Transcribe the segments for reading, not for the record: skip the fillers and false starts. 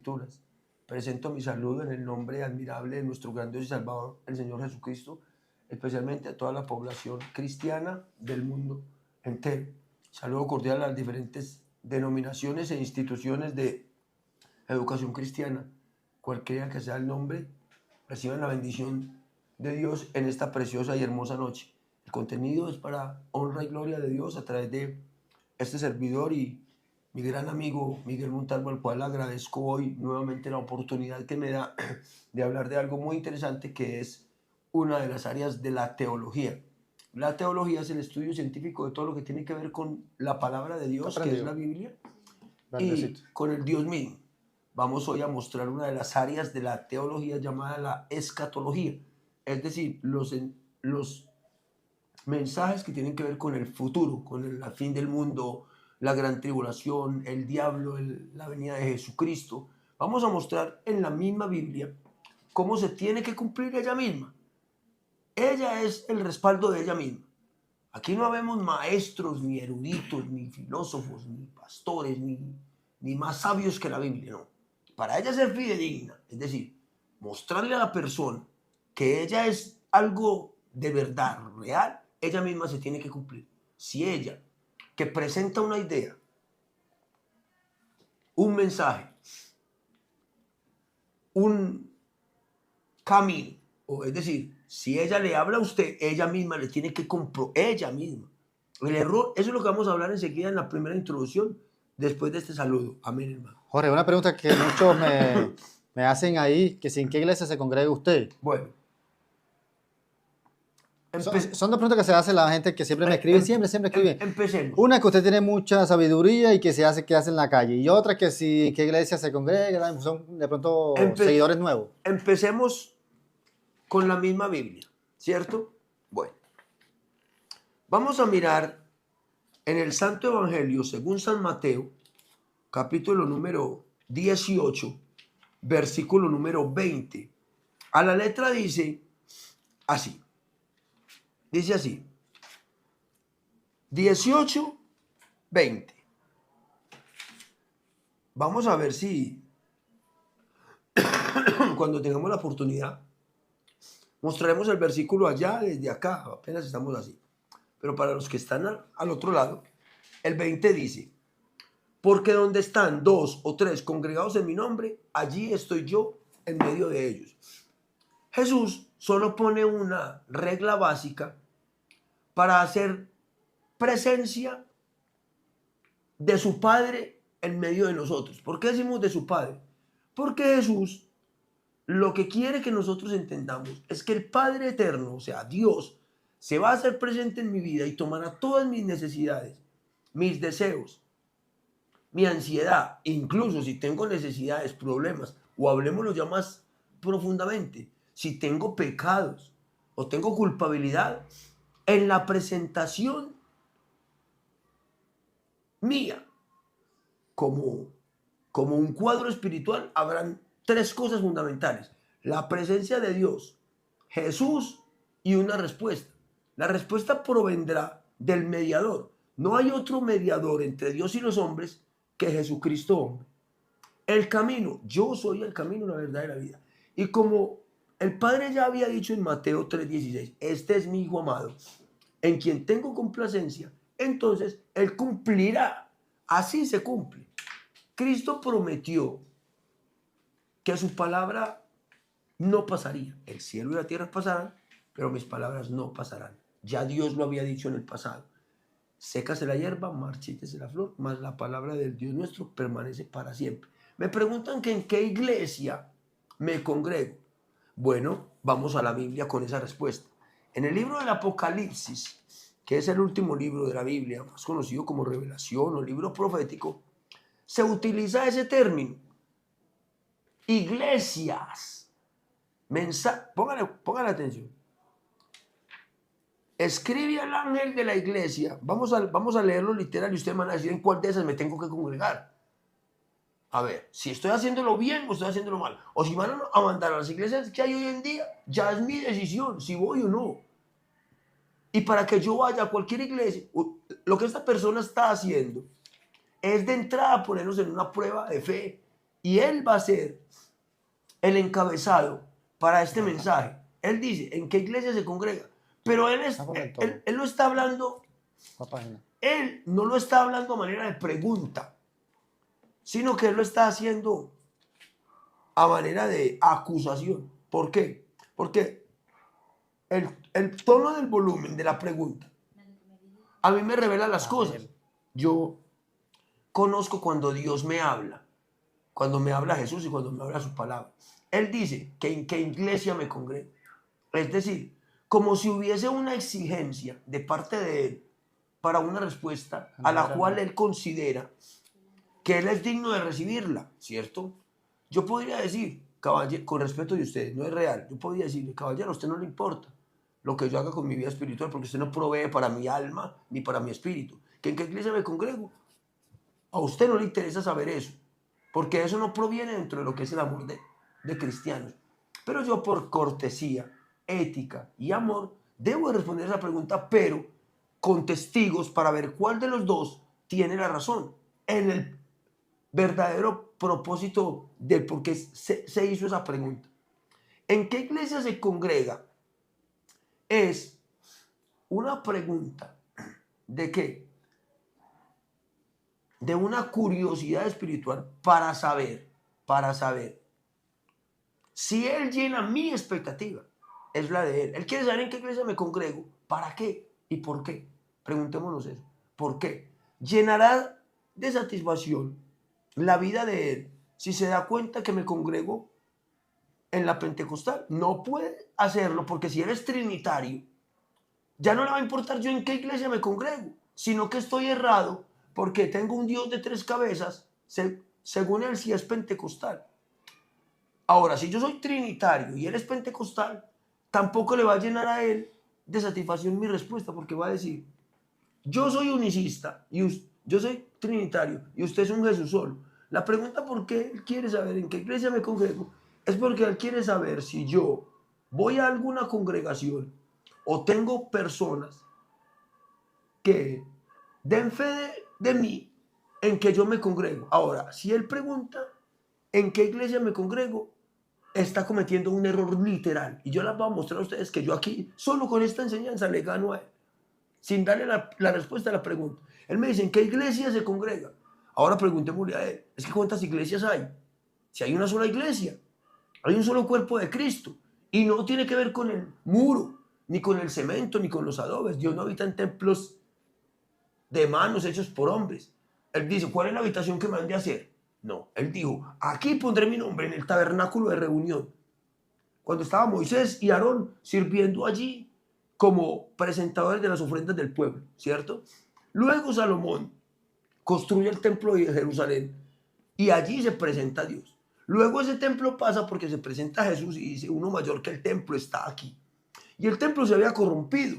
Escrituras. Presento mi saludo en el nombre admirable de nuestro gran Dios y Salvador, el Señor Jesucristo, especialmente a toda la población cristiana del mundo entero. Saludo cordial a las diferentes denominaciones e instituciones de educación cristiana. Cualquiera que sea el nombre, reciban la bendición de Dios en esta preciosa y hermosa noche. El contenido es para honra y gloria de Dios a través de este servidor y mi gran amigo Miguel Montalvo, al cual agradezco hoy nuevamente la oportunidad que me da de hablar de algo muy interesante que es una de las áreas de la teología. La teología es el estudio científico de todo lo que tiene que ver con la palabra de Dios, que es la Biblia, y con el Dios mismo. Vamos hoy a mostrar una de las áreas de la teología llamada la escatología, es decir, los mensajes que tienen que ver con el futuro, con el fin del mundo, la gran tribulación, el diablo, la venida de Jesucristo. Vamos a mostrar en la misma Biblia cómo se tiene que cumplir ella misma. Ella es el respaldo de ella misma. Aquí no habemos maestros, ni eruditos, ni filósofos, ni pastores, ni más sabios que la Biblia, no. Para ella ser fidedigna, es decir, mostrarle a la persona que ella es algo de verdad, real, ella misma se tiene que cumplir. Si ella, que presenta una idea, un mensaje, un camino, o es decir, si ella le habla a usted, ella misma le tiene que comprobar, ella misma. El error, eso es lo que vamos a hablar enseguida en la primera introducción, después de este saludo. Amén, hermano. Jorge, una pregunta que muchos me hacen ahí, que si en qué iglesia se congrega usted. Bueno. Son dos preguntas que se hace la gente que siempre me escribe, siempre escribe. Empecemos. Una que usted tiene mucha sabiduría y que se hace en la calle. Y otra que si en qué iglesia se congrega, son de pronto seguidores nuevos. Empecemos con la misma Biblia, ¿cierto? Bueno. Vamos a mirar en el Santo Evangelio, según San Mateo, capítulo número 18, versículo número 20. A la letra dice así. Dice así. 18, 20. Vamos a ver si cuando tengamos la oportunidad mostraremos el versículo allá desde acá. Apenas estamos así. Pero para los que están al otro lado, el 20 dice: porque donde están 2 o 3 congregados en mi nombre, allí estoy yo en medio de ellos. Jesús solo pone una regla básica para hacer presencia de su Padre en medio de nosotros. ¿Por qué decimos de su Padre? Porque Jesús lo que quiere que nosotros entendamos es que el Padre eterno, o sea, Dios, se va a hacer presente en mi vida y tomará todas mis necesidades, mis deseos, mi ansiedad, incluso si tengo necesidades, problemas, o hablemoslo ya más profundamente, si tengo pecados o tengo culpabilidad, en la presentación mía, como un cuadro espiritual, habrán 3 cosas fundamentales: la presencia de Dios, Jesús y una respuesta. La respuesta provendrá del mediador. No hay otro mediador entre Dios y los hombres que Jesucristo hombre. El camino, yo soy el camino, la verdad y la vida. Y como el Padre ya había dicho en Mateo 3:16, este es mi Hijo amado, en quien tengo complacencia, entonces Él cumplirá. Así se cumple. Cristo prometió que su palabra no pasaría. El cielo y la tierra pasarán, pero mis palabras no pasarán. Ya Dios lo había dicho en el pasado. Sécase la hierba, marchítese la flor, mas la palabra del Dios nuestro permanece para siempre. Me preguntan que en qué iglesia me congrego. Bueno, vamos a la Biblia con esa respuesta. En el libro del Apocalipsis, que es el último libro de la Biblia, más conocido como Revelación o libro profético, se utiliza ese término. Iglesias. Póngale atención. Escribe al ángel de la iglesia. Vamos a leerlo literal y ustedes van a decir en cuál de esas me tengo que congregar. A ver, si estoy haciéndolo bien o estoy haciéndolo mal. O si van a mandar a las iglesias que hay hoy en día, ya es mi decisión si voy o no. Y para que yo vaya a cualquier iglesia, lo que esta persona está haciendo es de entrada ponernos en una prueba de fe y él va a ser el encabezado para este mensaje. Él dice, ¿en qué iglesia se congrega? Pero él lo está hablando, él no lo está hablando a manera de pregunta, sino que él lo está haciendo a manera de acusación. ¿Por qué? Porque el tono del volumen de la pregunta a mí me revela las cosas. Yo conozco cuando Dios me habla, cuando me habla Jesús y cuando me habla su palabra. Él dice que en qué iglesia me congrego. Es decir, como si hubiese una exigencia de parte de él para una respuesta a la cual él considera que él es digno de recibirla, ¿cierto? Yo podría decir, caballero, con respeto de ustedes, no es real, yo podría decirle, caballero, a usted no le importa lo que yo haga con mi vida espiritual porque usted no provee para mi alma ni para mi espíritu. ¿Que en qué iglesia me congrego? A usted no le interesa saber eso, porque eso no proviene dentro de lo que es el amor de cristianos. Pero yo por cortesía, ética y amor debo responder esa pregunta, pero con testigos para ver cuál de los dos tiene la razón en el verdadero propósito de por qué se hizo esa pregunta. ¿En qué iglesia se congrega? Es una pregunta de qué, de una curiosidad espiritual para saber si él llena mi expectativa, es la de él. Él quiere saber en qué iglesia me congrego, para qué y por qué. Preguntémonos eso. ¿Por qué? Llenará de satisfacción la vida de él si se da cuenta que me congrego en la pentecostal. No puede hacerlo porque si él es trinitario, ya no le va a importar yo en qué iglesia me congrego, sino que estoy errado porque tengo un Dios de tres cabezas, según él si es pentecostal. Ahora, si yo soy trinitario y él es pentecostal, tampoco le va a llenar a él de satisfacción mi respuesta, porque va a decir, yo soy unicista, yo soy trinitario y usted es un Jesús solo. La pregunta por qué él quiere saber en qué iglesia me congrego es porque él quiere saber si yo voy a alguna congregación o tengo personas que den fe de mí en que yo me congrego. Ahora, si él pregunta en qué iglesia me congrego, está cometiendo un error literal. Y yo les voy a mostrar a ustedes que yo aquí, solo con esta enseñanza, le gano a él, sin darle la respuesta a la pregunta. Él me dice, ¿en qué iglesia se congrega? Ahora preguntémosle a él, es que ¿cuántas iglesias hay? Si hay una sola iglesia, hay un solo cuerpo de Cristo. Y no tiene que ver con el muro, ni con el cemento, ni con los adobes. Dios no habita en templos de manos hechos por hombres. Él dice, ¿cuál es la habitación que me han de hacer? No, él dijo, aquí pondré mi nombre en el tabernáculo de reunión. Cuando estaba Moisés y Aarón sirviendo allí como presentadores de las ofrendas del pueblo, ¿cierto? Luego Salomón construye el templo de Jerusalén y allí se presenta a Dios. Luego ese templo pasa porque se presenta a Jesús y dice, uno mayor que el templo está aquí. Y el templo se había corrompido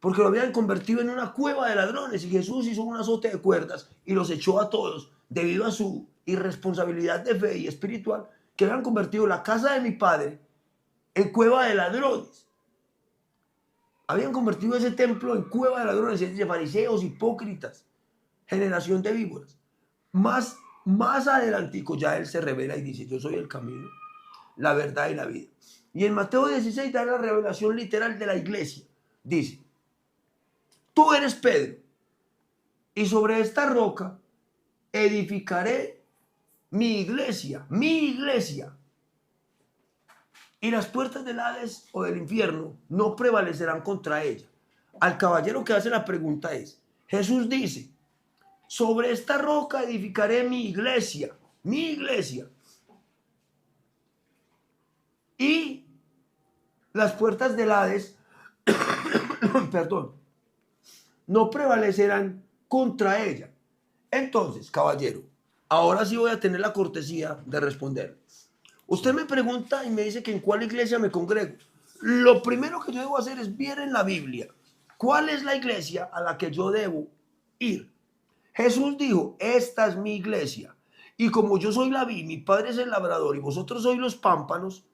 porque lo habían convertido en una cueva de ladrones y Jesús hizo un azote de cuerdas y los echó a todos debido a su irresponsabilidad de fe y espiritual, que habían convertido la casa de mi padre en cueva de ladrones. Habían convertido ese templo en cueva de ladrones, de fariseos, hipócritas, generación de víboras. Más adelantico ya él se revela y dice, yo soy el camino, la verdad y la vida. Y en Mateo 16 da la revelación literal de la iglesia. Dice, tú eres Pedro, y sobre esta roca edificaré mi iglesia, y las puertas del Hades o del infierno no prevalecerán contra ella. Al caballero que hace la pregunta es, Jesús dice, sobre esta roca edificaré mi iglesia, y las puertas del Hades, perdón, no prevalecerán contra ella. Entonces, caballero, ahora sí voy a tener la cortesía de responder. Usted me pregunta y me dice que en cuál iglesia me congrego. Lo primero que yo debo hacer es ver en la Biblia cuál es la iglesia a la que yo debo ir. Jesús dijo, esta es mi iglesia. Y como yo soy la vid, mi padre es el labrador y vosotros sois los pámpanos,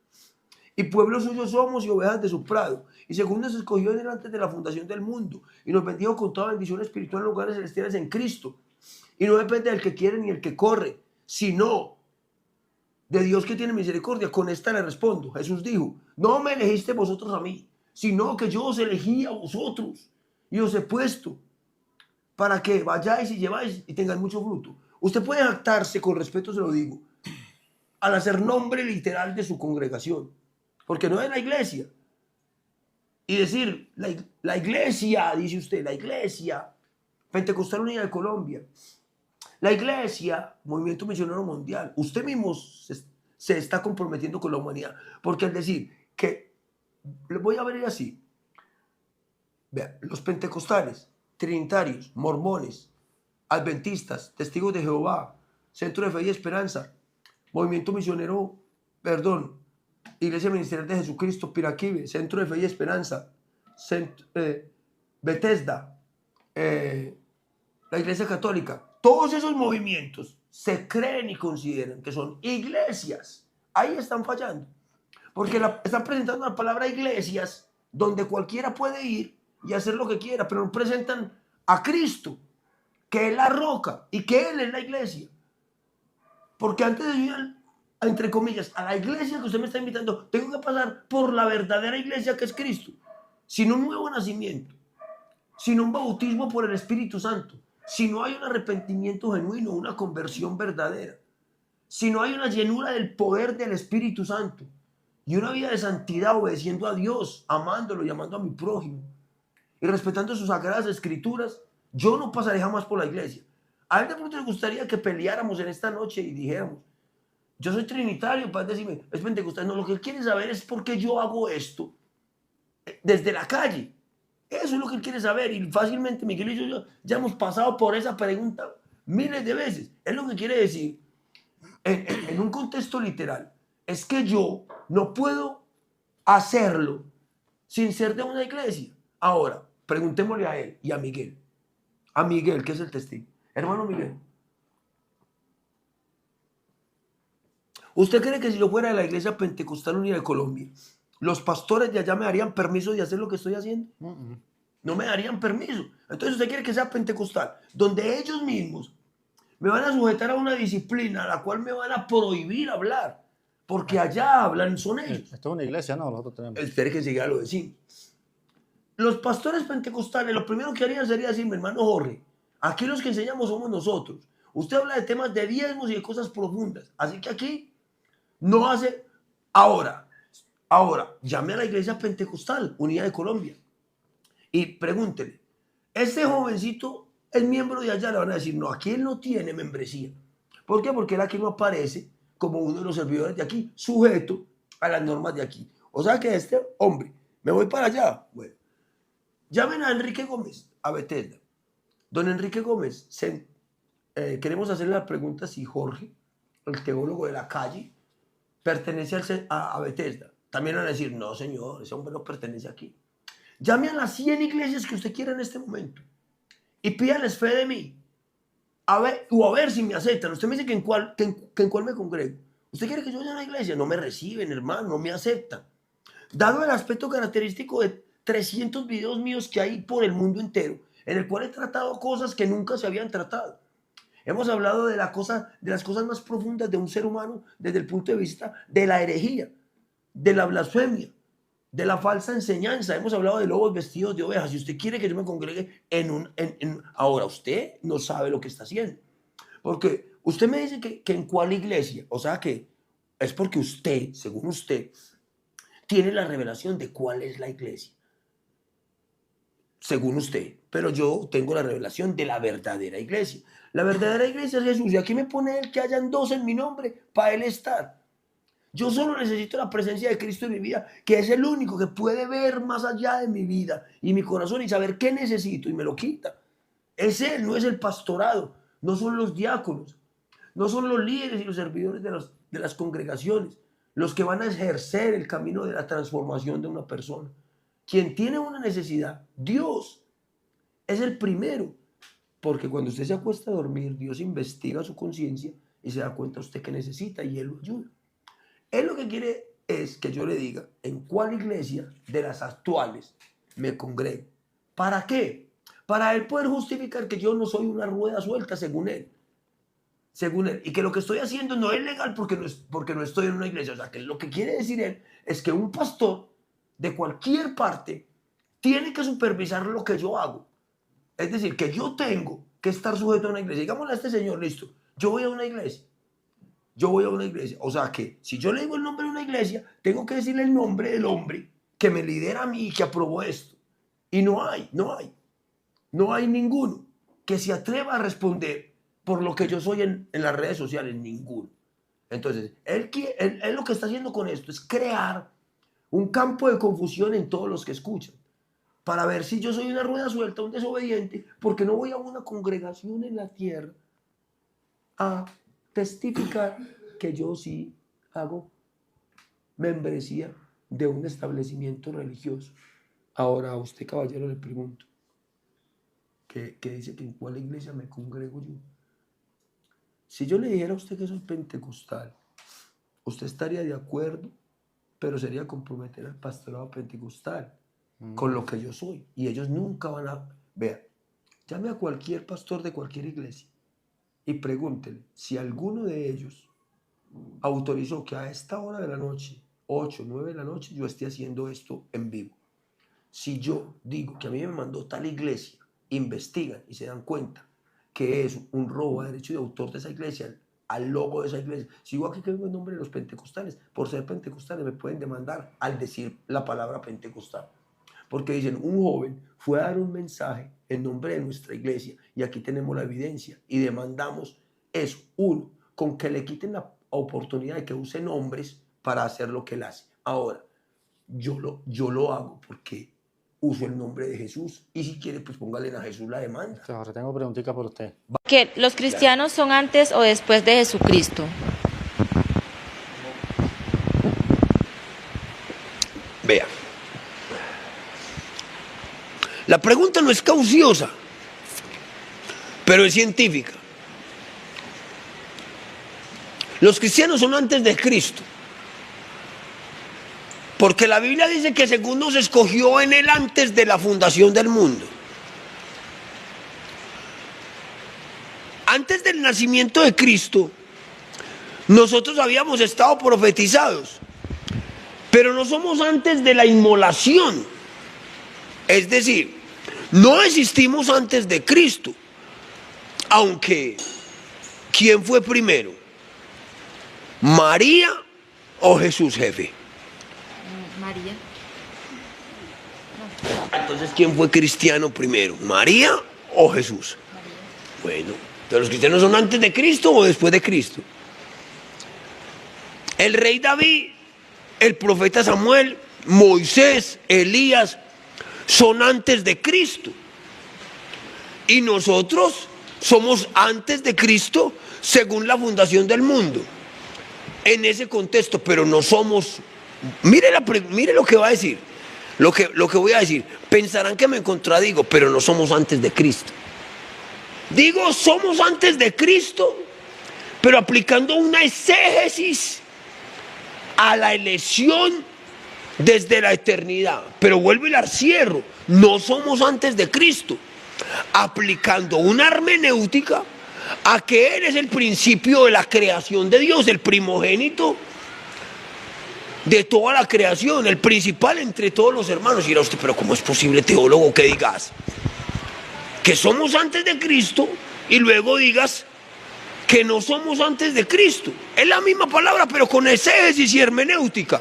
y pueblo suyo somos y ovejas de su prado. Y según nos escogió en él antes de la fundación del mundo, y nos bendijo con toda bendición espiritual en lugares celestiales en Cristo. Y no depende del que quiere ni el que corre, sino de Dios que tiene misericordia. Con esta le respondo. Jesús dijo, no me elegiste vosotros a mí, sino que yo os elegí a vosotros y os he puesto para que vayáis y lleváis y tengáis mucho fruto. Usted puede jactarse, con respeto se lo digo, al hacer nombre literal de su congregación, porque no es la iglesia. Y decir, la iglesia, dice usted, la iglesia Pentecostal Unida de Colombia, la iglesia, Movimiento Misionero Mundial, usted mismo se está comprometiendo con la humanidad, porque al decir que, le voy a ver así, vean, los pentecostales, trinitarios, mormones, adventistas, testigos de Jehová, Centro de Fe y Esperanza, Movimiento Misionero, Iglesia Ministerial de Jesucristo, Piraquive, Centro de Fe y Esperanza, Bethesda, la Iglesia Católica, todos esos movimientos se creen y consideran que son iglesias. Ahí están fallando, porque están presentando la palabra iglesias donde cualquiera puede ir y hacer lo que quiera, pero no presentan a Cristo, que es la roca y que Él es la iglesia. Porque antes de ir, entre comillas, a la iglesia que usted me está invitando, tengo que pasar por la verdadera iglesia que es Cristo. Sin un nuevo nacimiento, sin un bautismo por el Espíritu Santo, si no hay un arrepentimiento genuino, una conversión verdadera, si no hay una llenura del poder del Espíritu Santo y una vida de santidad obedeciendo a Dios, amándolo y amando a mi prójimo y respetando sus sagradas escrituras, yo no pasaré jamás por la iglesia. A él de pronto le gustaría que peleáramos en esta noche y dijéramos, yo soy trinitario, para decirme, es pentecostal. No, lo que él quiere saber es por qué yo hago esto desde la calle. Eso es lo que él quiere saber y fácilmente Miguel y yo ya hemos pasado por esa pregunta miles de veces. Es lo que quiere decir en un contexto literal. Es que yo no puedo hacerlo sin ser de una iglesia. Ahora, preguntémosle a él y a Miguel. A Miguel, que es el testigo. Hermano Miguel, ¿usted cree que si yo fuera de la Iglesia Pentecostal Unida de Colombia, los pastores de allá me darían permiso de hacer lo que estoy haciendo? No me darían permiso. Entonces usted quiere que sea pentecostal, donde ellos mismos me van a sujetar a una disciplina a la cual me van a prohibir hablar, porque allá hablan, son ellos. Esto es una iglesia, no, nosotros tenemos. Espere que siga lo decimos. Los pastores pentecostales, lo primero que harían sería decirme, hermano Jorge, aquí los que enseñamos somos nosotros. Usted habla de temas de diezmos y de cosas profundas, así que aquí no hace. Ahora, llame a la Iglesia Pentecostal Unida de Colombia y pregúntele, ¿este jovencito es miembro de allá? Le van a decir, no, aquí él no tiene membresía. ¿Por qué? Porque él aquí no aparece como uno de los servidores de aquí, sujeto a las normas de aquí. O sea que este hombre, me voy para allá. Bueno, llamen a Enrique Gómez, a Bethesda. Don Enrique Gómez, queremos hacerle la pregunta si Jorge, el teólogo de la calle, pertenece a Bethesda. También van a decir, no señor, ese hombre no pertenece aquí. Llame a las 100 iglesias que usted quiera en este momento y pídales fe de mí. A ver si me aceptan. Usted me dice que en cuál me congrego. ¿Usted quiere que yo vaya a una iglesia? No me reciben, hermano, no me aceptan. Dado el aspecto característico de 300 videos míos que hay por el mundo entero, en el cual he tratado cosas que nunca se habían tratado. Hemos hablado de las cosas más profundas de un ser humano desde el punto de vista de la herejía, de la blasfemia, de la falsa enseñanza. Hemos hablado de lobos vestidos de ovejas. Si usted quiere que yo me congregue ahora, usted no sabe lo que está haciendo. Porque usted me dice que en cuál iglesia, o sea que es porque usted, según usted, tiene la revelación de cuál es la iglesia. Según usted, pero yo tengo la revelación de la verdadera iglesia. La verdadera iglesia es Jesús. Y aquí me pone él que hayan dos en mi nombre para él estar. Yo solo necesito la presencia de Cristo en mi vida, que es el único que puede ver más allá de mi vida y mi corazón y saber qué necesito y me lo quita. Es Él, no es el pastorado, no son los diáconos, no son los líderes y los servidores de las congregaciones los que van a ejercer el camino de la transformación de una persona. Quien tiene una necesidad, Dios, es el primero. Porque cuando usted se acuesta a dormir, Dios investiga su conciencia y se da cuenta usted que necesita y Él lo ayuda. Él lo que quiere es que yo le diga en cuál iglesia de las actuales me congrego. ¿Para qué? Para él poder justificar que yo no soy una rueda suelta según él. según él, y que lo que estoy haciendo no es legal porque no estoy en una iglesia. O sea, que lo que quiere decir él es que un pastor de cualquier parte tiene que supervisar lo que yo hago. Es decir, que yo tengo que estar sujeto a una iglesia. Digámosle a este señor, listo, yo voy a una iglesia. O sea que si yo le digo el nombre de una iglesia, tengo que decirle el nombre del hombre que me lidera a mí y que aprobó esto. Y no hay ninguno que se atreva a responder por lo que yo soy en las redes sociales, ninguno. Entonces, él lo que está haciendo con esto es crear un campo de confusión en todos los que escuchan, para ver si yo soy una rueda suelta, un desobediente, porque no voy a una congregación en la tierra a testificar que yo sí hago membresía de un establecimiento religioso. Ahora a usted, caballero, le pregunto, que dice que en cuál iglesia me congrego yo. Si yo le dijera a usted que soy pentecostal, usted estaría de acuerdo, pero sería comprometer al pastorado pentecostal con lo que yo soy. Y ellos nunca van a... Vean, llame a cualquier pastor de cualquier iglesia y pregúntele si alguno de ellos autorizó que a esta hora de la noche, 8, 9 de la noche, yo esté haciendo esto en vivo. Si yo digo que a mí me mandó tal iglesia, investigan y se dan cuenta que es un robo a derecho de autor de esa iglesia, al logo de esa iglesia. Si digo aquí que vengo en nombre de los pentecostales, por ser pentecostales me pueden demandar al decir la palabra pentecostal. Porque dicen, un joven fue a dar un mensaje en nombre de nuestra iglesia y aquí tenemos la evidencia y demandamos eso. Uno, con que le quiten la oportunidad de que use nombres para hacer lo que él hace. Ahora, yo lo hago porque uso el nombre de Jesús y si quiere, pues póngale a Jesús la demanda. Ahora tengo preguntita por usted. ¿Que los cristianos son antes o después de Jesucristo? Vea. La pregunta no es cauciosa, pero es científica. Los cristianos son antes de Cristo, porque la Biblia dice que según nos escogió en él antes de la fundación del mundo. Antes del nacimiento de Cristo, nosotros habíamos estado profetizados, pero no somos antes de la inmolación. Es decir, no existimos antes de Cristo, aunque ¿quién fue primero? ¿María o Jesús, jefe? María. Entonces, ¿quién fue cristiano primero? ¿María o Jesús? María. Bueno, ¿pero los cristianos son antes de Cristo o después de Cristo? El rey David, el profeta Samuel, Moisés, Elías, son antes de Cristo. Y nosotros somos antes de Cristo según la fundación del mundo. En ese contexto, pero no somos... Mire lo que va a decir, lo que voy a decir. Pensarán que me contradigo, pero no somos antes de Cristo. Digo, somos antes de Cristo, pero aplicando una exégesis a la elección desde la eternidad. Pero vuelvo y la cierro. No somos antes de Cristo, aplicando una hermenéutica a que Él es el principio de la creación de Dios, el primogénito de toda la creación, el principal entre todos los hermanos. Y dirá usted, pero ¿cómo es posible, teólogo, que digas que somos antes de Cristo y luego digas que no somos antes de Cristo? Es la misma palabra, pero con exégesis y hermenéutica.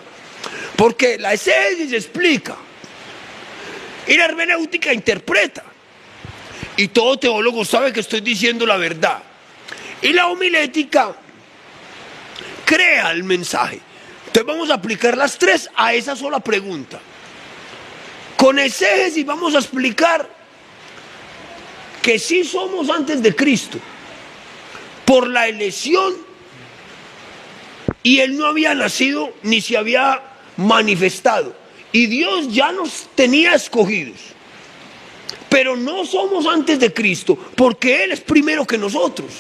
Porque la exégesis explica y la hermenéutica interpreta. Y todo teólogo sabe que estoy diciendo la verdad. Y la homilética crea el mensaje. Entonces vamos a aplicar las tres a esa sola pregunta. Con exégesis vamos a explicar que sí somos antes de Cristo por la elección, y Él no había nacido ni se había manifestado, y Dios ya nos tenía escogidos, pero no somos antes de Cristo porque Él es primero que nosotros.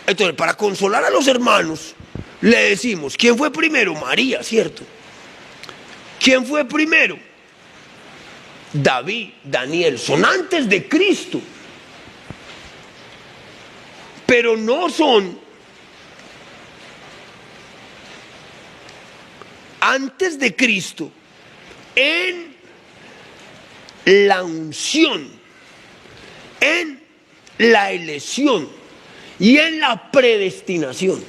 Entonces, para consolar a los hermanos, le decimos, ¿quién fue primero? María, ¿cierto? ¿Quién fue primero? David, Daniel, son antes de Cristo. pero no son antes de Cristo en la unción, en la elección y en la predestinación.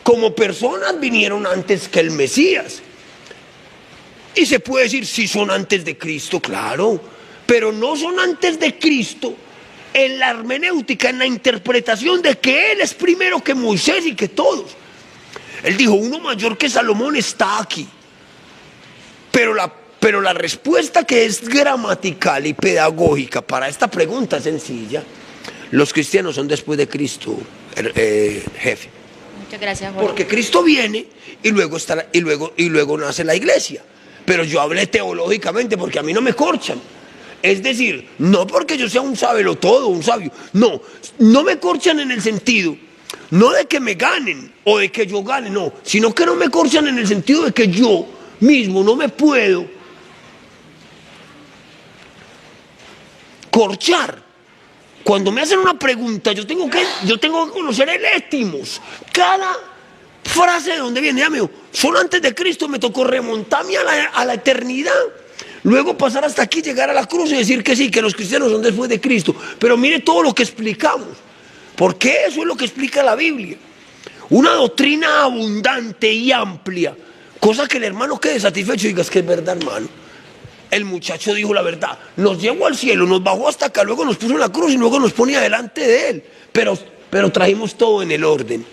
Como personas vinieron antes que el Mesías. Y se puede decir, si son antes de Cristo, claro, pero no son antes de Cristo en la hermenéutica, en la interpretación de que Él es primero que Moisés y que todos. Él dijo, uno mayor que Salomón está aquí. Pero la respuesta que es gramatical y pedagógica para esta pregunta es sencilla. Los cristianos son después de Cristo, jefe. Muchas gracias, Jorge. Porque Cristo viene y luego nace la iglesia. Pero yo hablé teológicamente porque a mí no me corchan. Es decir, no porque yo sea un sabelotodo, un sabio. No me corchan en el sentido, no de que me ganen o de que yo gane, no. Sino que no me corchan en el sentido de que yo mismo no me puedo corchar. Cuando me hacen una pregunta, yo tengo que conocer el étimos. Cada frase de dónde viene, ya me dijo, son antes de Cristo, me tocó remontarme a la eternidad, luego pasar hasta aquí, llegar a la cruz y decir que sí, que los cristianos son después de Cristo. Pero mire todo lo que explicamos, porque eso es lo que explica la Biblia. Una doctrina abundante y amplia, cosa que el hermano quede satisfecho y diga, es que es verdad, hermano. El muchacho dijo la verdad, nos llevó al cielo, nos bajó hasta acá, luego nos puso en la cruz y luego nos ponía delante de él. Pero trajimos todo en el orden.